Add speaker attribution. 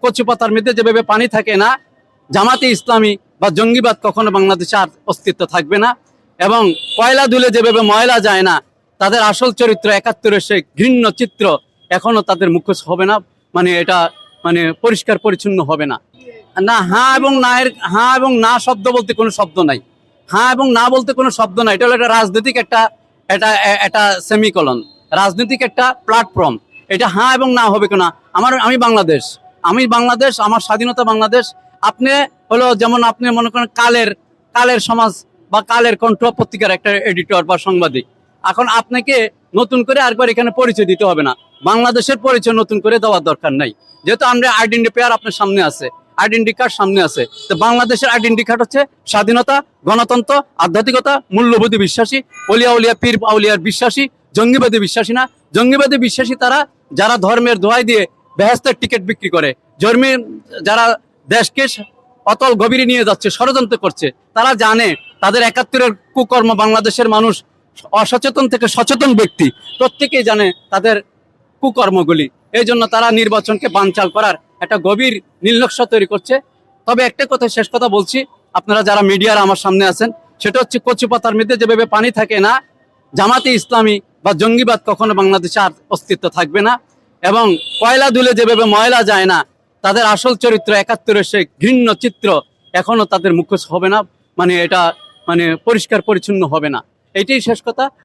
Speaker 1: কচু পাতার মধ্যে যেভাবে পানি থাকে না, জামাতে ইসলামী বা জঙ্গিবাদ কখনো বাংলাদেশে আর অস্তিত্ব থাকবে না। এবং কয়লা দুলে যেভাবে ময়লা যায় না, তাদের আসল চরিত্র ৭১-এর সেই ঘৃণ্য চিত্র এখনো তাদের মুখোশ হবে না, মানে এটা মানে পরিষ্কার পরিচ্ছন্ন হবে না। না, হ্যাঁ এবং না শব্দ বলতে কোনো শব্দ নাই। হ্যাঁ এবং না বলতে কোনো শব্দ নাই। এটা হলো একটা রাজনৈতিক একটা সেমিকলন, রাজনৈতিক একটা প্ল্যাটফর্ম। এটা হ্যাঁ এবং না হবে কেনা। আমি বাংলাদেশ, আমার স্বাধীনতা বাংলাদেশ। আপনি হলো যেমন আপনি মনে করেন কালের সমাজ বা কালের কণ্ঠ পত্রিকার একটা এডিটর বা সাংবাদিক। এখন আপনাকে নতুন করে আরেকবার এখানে পরিচয় দিতে হবে না। বাংলাদেশের পরিচয় নতুন করে দেওয়ার দরকার নাই, যেহেতু আমরা আইডেন্টি পেয়ার আপনার সামনে আছে, আইডেন্টি কার্ড সামনে আছে। তো বাংলাদেশের আইডেন্টি কার্ড হচ্ছে স্বাধীনতা, গণতন্ত্র, আধ্যাত্মিকতা, মূল্যবোধে বিশ্বাসী, অলিয়া পীর আউলিয়ার বিশ্বাসী, জঙ্গিবাদী বিশ্বাসী না। জঙ্গিবাদী বিশ্বাসী তারা যারা ধর্মের দোহাই দিয়ে বেহেশতের টিকিট বিক্রি করে, যারা দেশকে অতল গভীরে নিয়ে যাচ্ছে, ষড়যন্ত্র করছে, তারা জানে তাদের ৭১-এর কুকর্ম বাংলাদেশের মানুষ, অসচেতন থেকে সচেতন ব্যক্তি প্রত্যেকেই জানে তাদের কুকর্মগুলি। এই জন্য তারা নির্বাচনকে বানচাল করার একটা গভীর নীলনকশা তৈরি করছে। তবে একটা কথা, শেষ কথা বলছি, আপনারা যারা মিডিয়ার আমার সামনে আছেন, সেটা হচ্ছে কচু পাতার মধ্যে যেভাবে পানি থাকে না, জামাতে ইসলামী বা জঙ্গিবাদ কখনো বাংলাদেশে আর অস্তিত্ব থাকবে না। এবং কয়লা দুলে যেভাবে ময়লা যায় না, তাদের আসল চরিত্র ৭১-এর সেই ঘৃণ্য চিত্র এখনো তাদের মুখোশ হবে না, মানে এটা পরিষ্কার পরিচ্ছন্ন হবে না। এটাই শেষ কথা।